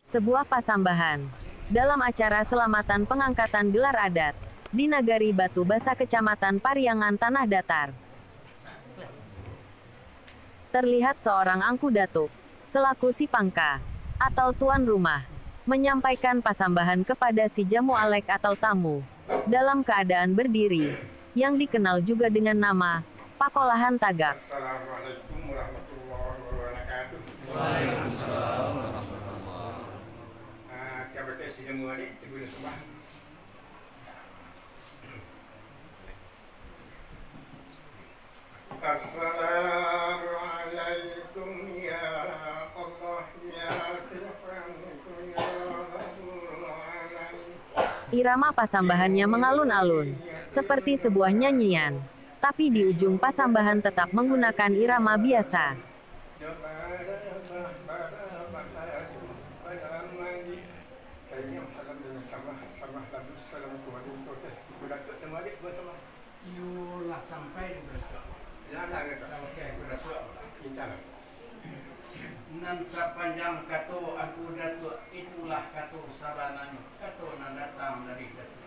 Sebuah pasambahan dalam acara selamatan pengangkatan gelar adat di Nagari Batu Basa Kecamatan Pariangan Tanah Datar. Terlihat seorang angku datuk selaku si pangka atau tuan rumah menyampaikan pasambahan kepada si jamu alek atau tamu dalam keadaan berdiri yang dikenal juga dengan nama Pakolahan Tagak. Assalamualaikum warahmatullahi wabarakatuh. Waalaikumsalam warahmatullahi wabarakatuh. Kabar si jamu alek tegul sembah. Assalamualaikum ya Allah ya Tuhan ya Rabbul Alamin. Irama pasambahannya mengalun-alun seperti sebuah nyanyian, tapi di ujung pasambahan tetap menggunakan irama biasa. Saya salam dengan sama lalu salam kepada Datuk semua adik bersama. Yulah sampai di berapa? Lala kata. Okey, aku dapat. Kita lah. Nan sepanjang kato aku datuk itulah kato sabanan kato nan datang dari datuk.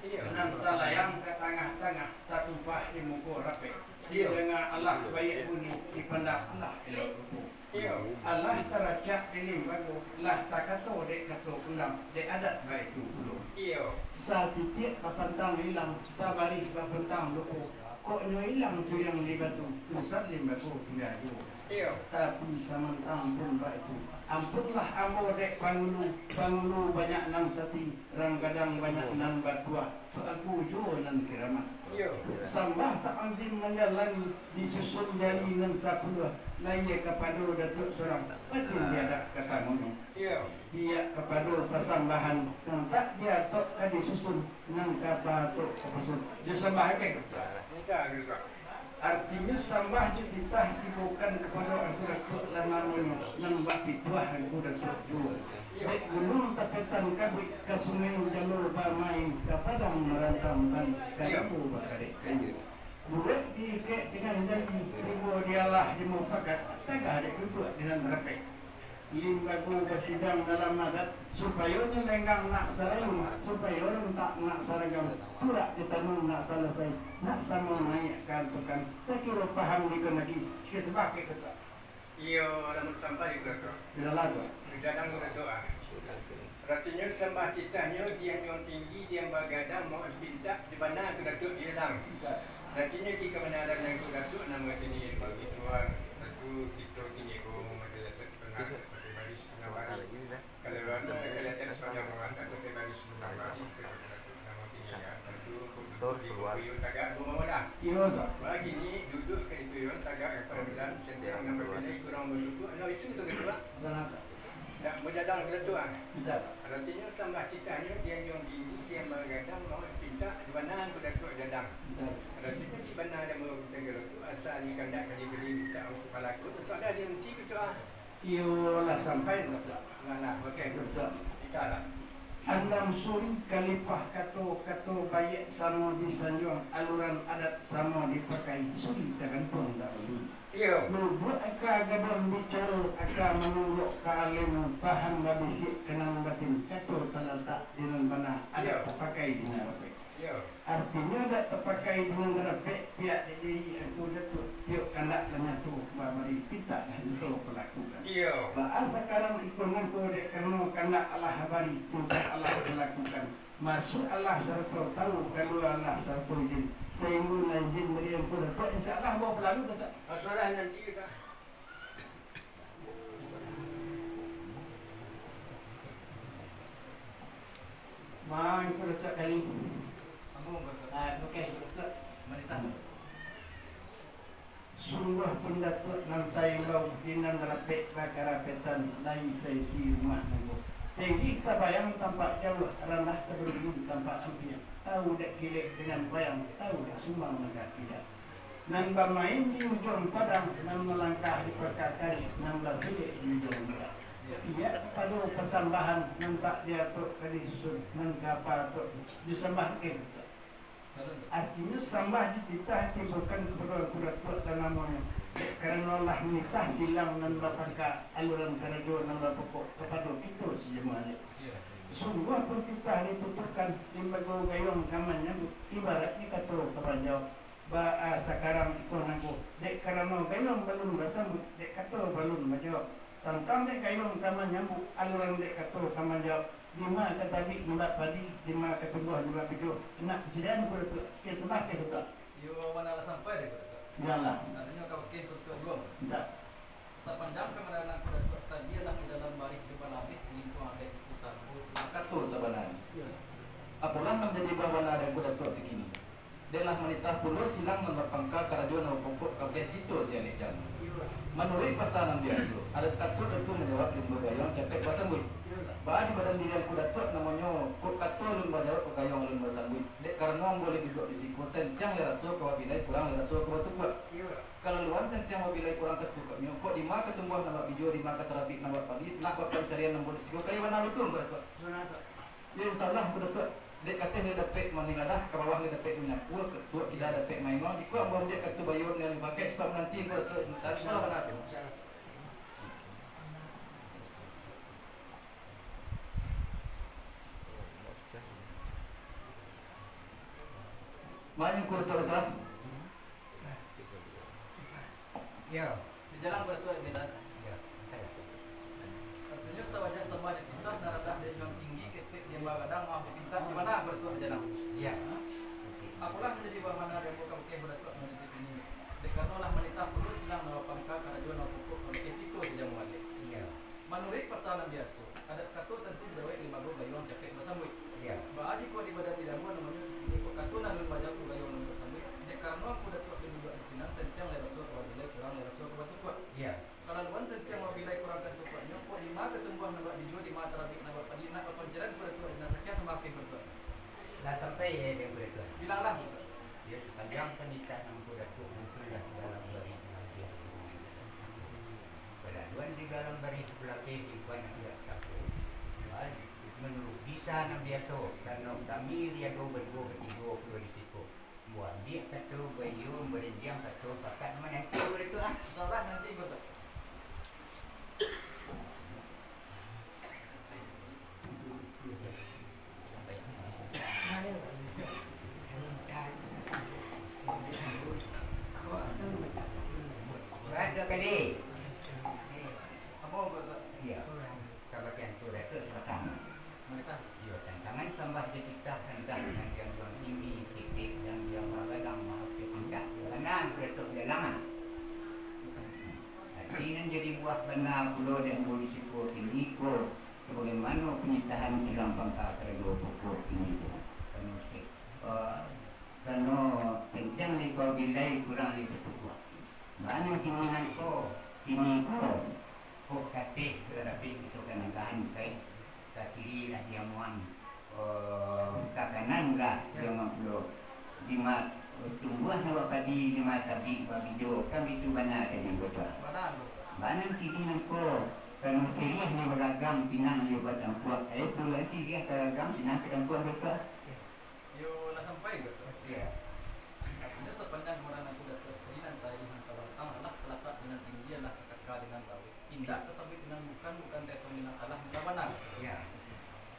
Iya. Nan talayang ke tengah-tengah tak tumpah di muka rapi. Iya. Dengan Allah baik bunyi dipandang Allah elok rupu. Iya. Allah teracak ini bagus. Lah tak kato dek kato pulang dek adat baik tu dulu. Iya. Sa titik kapantang hilang sabari kapantang loko. Kok nyo hilang tu yang di batu. Pusat di batu tidak tu. Iya. Tapi samantang pun baik tu. Ampunlah ambo dek pangulu banyak nang sati, ranggadang banyak nang batuah. Aku jo nan kiramat. Iya. Sambah tak azim menjalani disusun jari nan sapuluh. Lainnya kepada datuk seorang. Betul dia dak kata ngono. Iya. Dia kepada persambahan yang tak dia tok ka disusun nang kapa tok kesusun. Dia sambah ke Kita juga. artinya sambah ditah dibukan kepada aku datuk lanamun nang bakti tuah aku datuk jual. Dek gunung tapetan kabik ke sungai jalur pamain ke padang merantam dan kayapu bakadek. Budak dikek dengan janji ribu dialah di mufakat tak ada duduk dengan merepek. Limbaku bersidang dalam adat supaya orang lenggang nak serayung, supaya orang tak nak seragam, pura ditanam nak selesai, nak sama naik kantukan. Sekira paham dikon lagi, sikit sebab ke kata. Iya, namun sampai ke tu. Bila lagu. Di dalam doa. Artinya sembah titahnya dia yang tinggi, dia bergadang mau pinta di mana ke datuk hilang. Artinya jika mana ada yang ke datuk nama ini bagi tuan, aku kita kini ko ada tengah bagi sunawari. Kalau orang saya lihat sepanjang mengangkat ke bagi sunawari nama ini ya. Tentu di Kuyon Tagak Bumawalah. Iya tak? Bagi ni duduk ke Kuyon Tagak Permilan sendiri dengan berbeda kurang berduduk. Nah itu betul kedua. Jangan. Tak berjadang ke datuk. Tidak. Artinya sambah kitanya dia yang tinggi, dia bergadang mau pinta di mana aku datuk jadang. Tidak. Artinya si benar dia mau pinta ke datuk asal ni kan nak kali beli minta untuk kepala aku. Soalnya dia mesti ke tu Iya lah sampai kata. Nah, okey. Betul. Kita lah. Andam suri kalipah kato bayak sama disanjung aluran adat sama dipakai suri tergantung tak dulu. Iya. Membuat aka gadang bicara aka menunjuk ke alim paham babisik kenang batin kato talatak dengan bana ada terpakai dengan rapek. Iya. Artinya ada terpakai dengan rapek pihak diri aku datuk tiuk kandak lenyatu bari pita dan itu pelakukan. Iya. Bahas sekarang ikut ngaku dek kerana kandak Allah habari untuk Allah melakukan. Masuk Allah serta tahu kalau Allah serta izin. Sehingga izin berian pun dapat insyaAllah bawa pelalu kata. Masalah nanti kita. Main pun dapat kali. Okey, Merita. Sungguh pun dapat nantai bau dinan rapek bakarapetan lain sesi rumah nunggu. Tinggi kita bayang tampak jauh ranah keberuntung tampak sempit. Tahu dak kilek dengan bayang, tahu dak sumbang mereka tidak. Nan bermain di ujung padang, nan melangkah di perkakai, nan bersilik di ujung padang. Ia pada persambahan nan tak dia tok kali susun, nan kapa tok disembah ke. Artinya sambah dititah bukan kepada kudat-kudat namanya. Karena Allah menitah silang nan bapaka aluran karajo nan bapokok kepada itu saja. jemaah. Sungguh pun kita dituturkan limbago gayong kamannya ibaratnya kata sepanjang sekarang ikon aku dek karena gayong balun basam dek kata balun majawab tentang dek gayong kamannya aluran dek kata kamannya lima katabi lima padi lima ketumbuh lima pijo nak kejadian boleh tu kesempatan kita yo mana lah sampai deh kita janganlah artinya kalau kita tutup dua tidak sepanjang kemenangan kuda tua tadi adalah di dalam barik jumpa nabi lingkungan ada pusat maka itu sebenarnya. Apalah menjadi bahwa ada kuda tua begini. Delah menitah puluh silang membapangka karajo na pokok kabeh itu siya ni jan. Menurut pasanan biasa, ada katul itu menjawab limba gayong cepet basambut. Bahan badan diri kuda tua namanya kok katul limba jawab gayong limba basambut. Dek karena boleh duduk di siku sentiang le raso ko bilai kurang le raso ko tukwa. Kalau luan sentiang mobilai kurang ketukak nyo kok di mana ketumbuhan nama bijo di mana terapik nama padi nak pencarian nombor di siku kaya mana lutung kuda tua. Ya insyaallah kuda tua dek kata ni dapat meninggalah ke bawah ni dapat minyak kuat tidak dapat main mau di kuat baru dia kata bayar ni pakai sebab nanti kuda tua tak salah mana tu. Mana kuda tua ya di jalan bertua ini dan ya artinya sewajah semua dititah naradah desang tinggi ketik yang bagadang maaf dipinta di mana bertua jalan ya apalah menjadi bahana yang bukan ke bertua menjadi ini karena lah menitah perlu silang nawa pangka karena juga nawa pupuk menjadi itu sejam wali iya menurut pasalan biasa ada katu tentu dawai lima go gayung cekek basambui iya baaji ko di badan di dalam namanya ini ko katu nalun bajak ko gayung basambui karena aku datuk di dua di sini sentiang le rasul ko bilai kurang le rasul ko tukwa iya kalau luan sentiang mau bilai kurang kan tukwa nyo ko lima ketumbuhan nawa di di mata rabik nawa padina apa panceran ko datuk dina sekian semakin bertua lah sampai ya dia bertua bilanglah dia sepanjang pernikahan aku datuk muncullah dalam bari peladuan di dalam bari pelaki bukan tidak satu menurut bisa nam biasa karena kami dia do berdua bertiga puluh risiko buat dia kata bayu berdiam kata pakat mana nanti boleh tu ah insyaallah nanti bertua berapa kali apa bertua iya kalau yang tu datuk silakan mereka yo tantangan sambah kita hendak yang tinggi titik yang bagadang maaf tingkat kanan ketuk jalan ini jadi buah benar pulau dan risiko ini ko bagaimana penyitahan dalam pangkal kerja pokok ini karena kencang lekor bilai kurang lebih kuat mana keinginan ko ini ko kate tetapi itu kan tahan saya ke kiri lah jamuan ke kanan lah jangan perlu lima tumbuhan awak padi lima tapi babijo kami itu mana ada yang betul mana kini nangko kalau serius ni beragam pinang dia buat ampuan suruh serius beragam pinang ke ampuan betul yo lah sampai bertua ya artinya sepanjang kemarin aku dapat tadi nanti masalah tanganlah kelapa dengan tinggi lah kakak dengan bawi indah tersebut dengan bukan tetong dengan salah tidak benar ya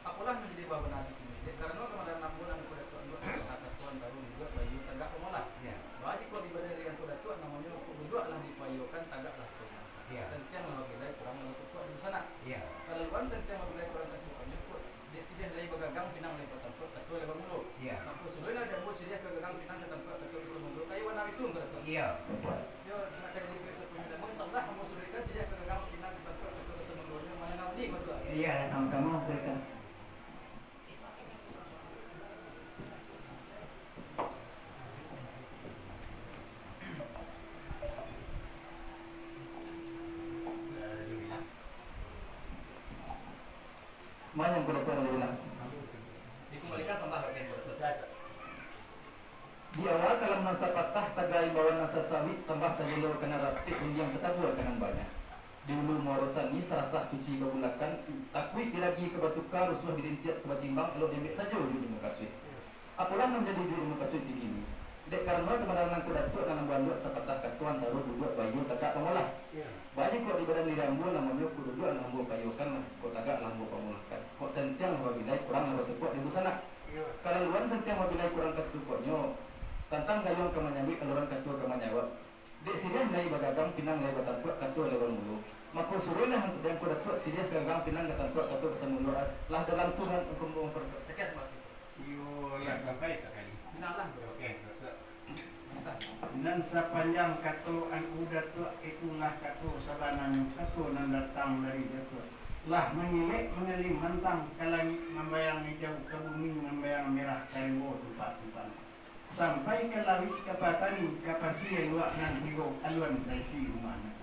apalah menjadi bahwa benar ini karena kemarin 6 bulan aku dapat dua kata tuan baru juga bayu tagak pemolah ya bagi kau di badan yang aku dapat namanya aku berdua lah dipayukan tagaklah tu ya sentiang lah bilai kurang lah tu di sana ya kalau luan sentiang lah bilai kurang tu kau nyukur dia sidia lagi bagagang pinang lagi tempat tu lagi mulu ya aku suluin ada buat sidia bagagang pinang ke tempat tu bisa mulu kayu warna itu enggak tu iya betul yo nak cari di sini sepuluh dan mungkin salah kamu suluikan sidia bagagang pinang ke tempat tu bisa mulu mana nak di berdua iya sama-sama mereka mana yang berapa bilang dikembalikan sama bagian berdua Di awal kalau masa patah tagai bawa nasa sawit sambah tajelo kena rapit yang tetap buat kanan banyak. Di ulu morosani serasa suci babulakan takwi dilagi ke batuka rusuh dirintiat ke batimbang elo dembek saja di muka suit. Apalah menjadi di muka suit begini. Dek karena kebenaran aku datuk dalam banduk sepatah katuan taruh duduk bayu tegak pengolah. Banyak kok di badan di rambu namanya ku duduk lambu kayukan kok tegak lambu pemulakan. sentiang wabilai kurang lebih tepat di sana. Kalau luan sentiang wabilai kurang ketukoknya, tentang gayung kemenyambi keluaran ketua kemenyawa. Di sini nai bagagang pinang nai batantua ketua lebar mulu. Maka suruh lah untuk yang kuda tua sini bagagang pinang ketantua ketua bersama as. Lah dalam surat hukum perkara sekian seperti itu. Yo lah sampai tak kali. Pinanglah. Okey. Dan sepanjang katu aku datuk itulah katu sabanan katu nan datang dari datuk lah mengilik mengelim mentang ke langit membayang hijau ke bumi membayang merah kariwo tempat-tempat sampai ke lawi ke patani ke pasir luak nan higo aluan saisi rumahnya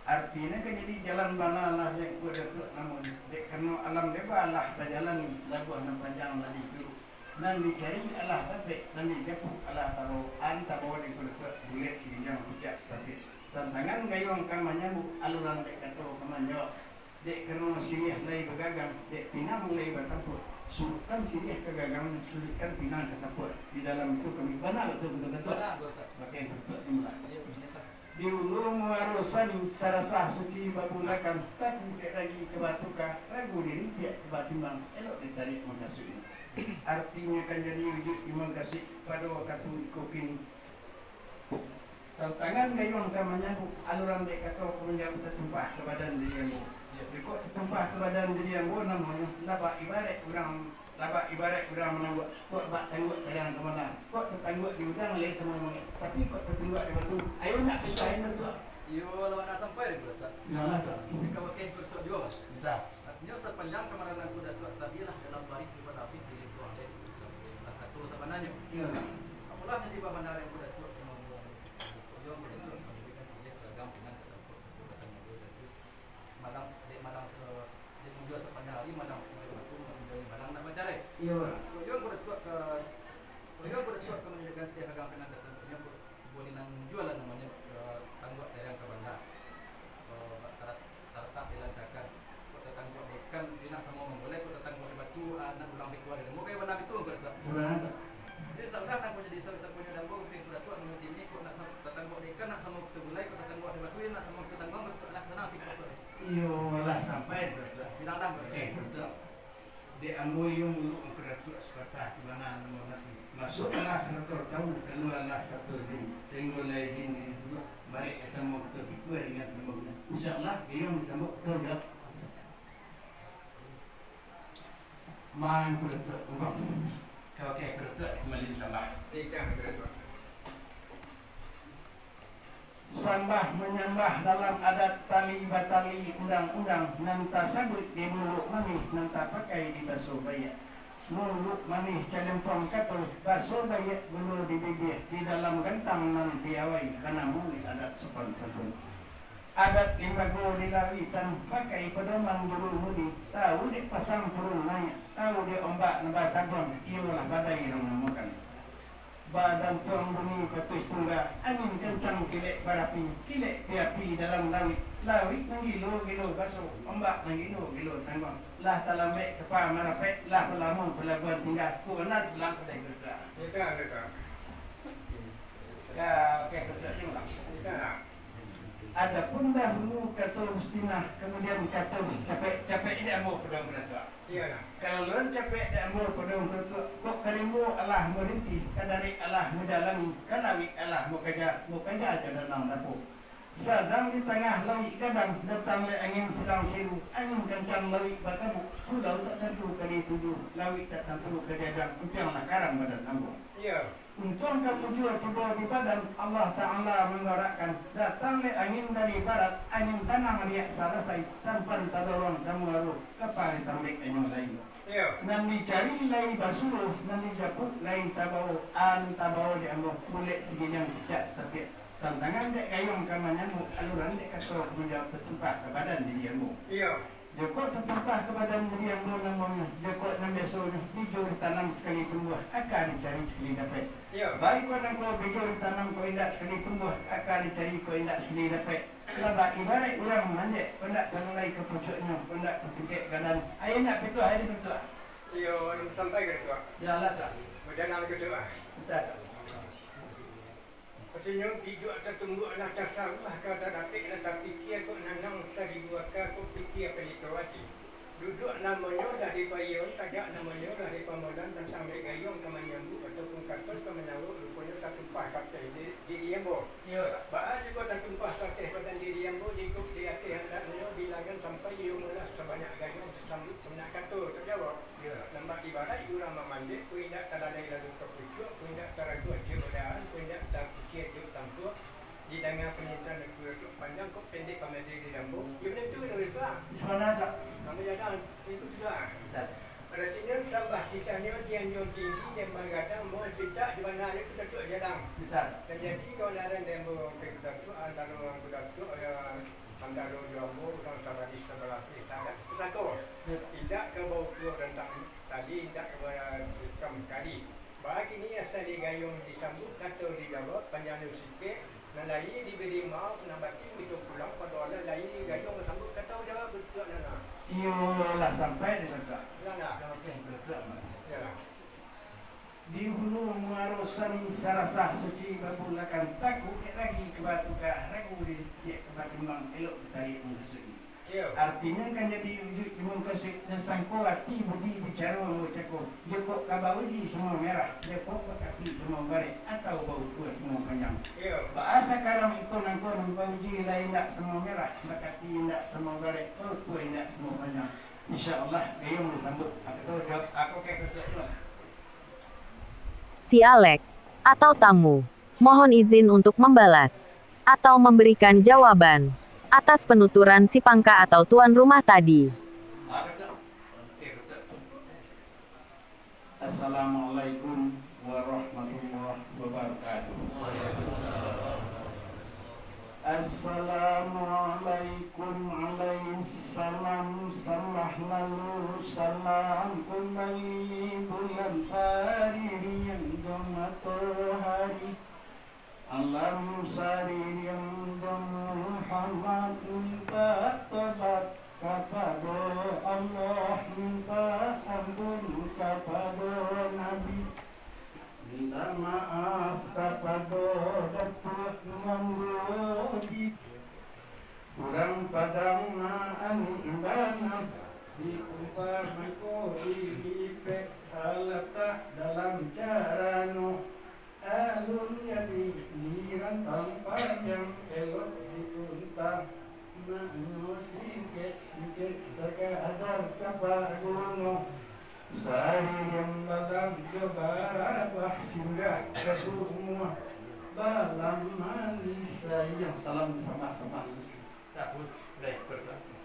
artinya kan jadi jalan bana lah yang ku datuk namun dek kena alam deba lah berjalan lagu nan panjang lagi dulu nan dicari Allah tapi nan dijapuk Allah taruh antara di kulit bulat sini yang bijak seperti tantangan gayung kamanya bu aluran dek kata kamanya dek kerana sini lagi begagang dek pinang mulai bertampur sultan sini kegagangan sulitkan pinang bertampur di dalam itu kami benar betul pakai betul timlah di ulung warosani sarasah suci babulakan tak buka lagi kebatuka ragu diri tiap kebatimbang elok ditarik mengasui artinya kan jadi wujud imam kasih pada waktu kokin tantangan gayung kamanya aluran dek kata kemudian tertumpah ke badan diri yang kok tertumpah ke badan diri yang namanya laba ibarat orang menangguh kok bak tangguh sayang kemana kok tertangguh di udang leh semua tapi kok tertangguh di batu ayo nak pisahin tu Yo lawan nak sampai di berata. Yalah tak. Jika pakai betul juga mas. Betul. Artinya sepanjang kemarin aku dapat tadi lah dalam baris di pada api di ruang dek. Atur sebenarnya. Iya. Apalah jadi bapak nara yang sudah tua ngomong. Yo betul. Pendidikan sejak agam dengan tetap bahasa Melayu itu. Madang dek madang dia juga sepanjang hari madang itu menjadi madang nak mencari. Iya. Yo aku dah tua ke yo aku dah tua ke menjaga setiap agam dengan tetapnya boleh nang jualan namanya tangguh dari yang kebanda tarat dilancarkan kok tangguh ikan dinak sama memboleh kok tangguh di batu anak ulang bitua dan mau kayak benar itu enggak Sebenarnya. jadi saudara nak punya di saudara punya dan gua pintu datuk menurut ini kok nak tangguh ikan nak sama kita bulai kok tangguh di batu nak sama kita tangguh betul lah sana kita Iya lah sampai betul. bilang dah Betul. Di ambo yung ulung keratuk sepatah di mana nama nasi masuk lah senator tahu keluar lah satu sini senggol lagi sini dulu balik sama kita pikir dengan sama insyaallah yung sama kita dah main keratuk enggak kalau kayak keratuk kembali salah Ikan berapa? sambah menyambah dalam adat tali batali undang-undang nanta sabut di muluk manih nanta pakai di baso bayak muluk manih calempong katul baso bayak bulu di bibir di dalam gentang nan piawai karena muli adat sopan sabun adat limbago dilawitan pakai pedoman bulu mudi tahu di pasang purun nanya tahu di ombak nabas sabun iyalah badai yang menemukan badan tuang bumi ketus tunggal angin kencang kilek barapi kilek piapi dalam lawit lawit nangilo gilo baso ombak nangilo gilo tanggung lah talambe kepa marapet lah pelamun pelabuhan tinggal kuanar dalam kedai kerja Ikan berapa? ya oke kerja juga Ikan. ada pun dahulu kata mustinah kemudian kata capek dia mau pedang beratua Iya lah. kalau luar capek dia mau pedang beratua kok kalimu Allah merintih kadari Allah mendalami kalawi Allah mau kerja aja dalam dapur sedang di tengah lawi kadang datang le angin sedang siru angin kencang lawi bakabuk sudah tak tentu kali tujuh lawi tak tentu kedadang empiang karang badan ambo Iya. untung kamu juga tiba di badan Allah Ta'ala menggerakkan datang le angin dari barat angin tanah riak selesai sampan tadorong kamu lalu kapal tambik angin lain Iya. nan dicari lain basuh nan dijapuk lain tabau tabau di ambo kulit segini yang bijak setiap tantangan dek gayung kamanya aluran dek kata menjawab tertumpah ke badan diri ambo Iya. Joko tertumpah ke badan diri ambo namanya Joko nan besoknya hijau ditanam sekali buah akan dicari sekali dapat Iya. baik kau nak kau hijau ditanam kau indak sekali buah akan dicari kau indak sekali dapat laba ibarat orang manja kau indak terulai ke pucuknya kau indak terpikir badan ayah nak betul hari betul Iya. Sampai berapa? ya Allah tak Berjalan kedua. tak Maksudnya hidup tertumbuh nak tasawuf kata dapat nak fikir kau nanang seribu akal kau fikir apa itu wajib. Duduk namanya dari payung, tajak namanya dari pamadan tentang dek gayung ke menyambut ataupun kapal ke menawuk rupanya tak tumpah kapal di diambo. Iya. Bahan juga tak tumpah kapal pada di diambo ikut di atas hendaknya bilangan sampai ia mula sebanyak gayung sambut sebanyak katur terjawab. Iya. Nampak ibarat jurang memandai, kuindak talalai lalu terpujuk, kuindak teragu aja udaan, kuindak tak kukir juk tampuk. Di tengah penyintan dan kulit panjang kok pendek pamedi di dambu. Ya benar tu itu lah. Mana tak? Kamu jangan itu juga. Tak. Artinya sambah kitanya dia nyon tinggi dan bergadang mau tidak di mana itu tak jadang. Tak. Dan jadi kalau ada demo kita tu antara orang kita tu antara jambu dan sabadi sebelah sana satu. Tidak ke bau keluar dan tadi tidak ke hitam kali. Bagi ni asal digayung disambut atau dijawab panjang sikit. Nalai diberi mau nabati itu pulang pada Allah lai gayung sambut kata jawab betul nana. Iyo lah sampai di sana. Nana. Okey, betul. Ya. Di hulu muarosan sarasah suci babulakan taku lagi kebatuka ragu di kebatu mang elok dari musuh. Ya. Artinya kan jadi imam kasih nesangko hati budi bicara mengucapku dia kok kabau di semua merah dia kok tapi semua bare atau bau tua semua panjang. Ya. Bahasa karam ikon angkon bau ji lain tak semua merah makati tidak semua bare bau tua tidak semua panjang. InsyaAllah gayung disambut. Aku kayak kerja Si Alek atau tamu mohon izin untuk membalas atau memberikan jawaban atas penuturan si Pangka atau tuan rumah tadi. Assalamualaikum warahmatullahi wabarakatuh. Assalamualaikum alaihissalam salah lalu salam kembali bulan sari yang matahari alam sari yang Muhammad minta tobat kepada Allah minta ampun kepada Nabi minta maaf kepada Datuk Mangodi kurang padang andana di umpamaku dilipek letak dalam carano alun jadi dirantang panjang elok dikuntang nanu sikit sekadar kapaguno sari yang dalam kebarabah singgah ke semua dalam manis sayang salam sama-sama tak boleh bertemu.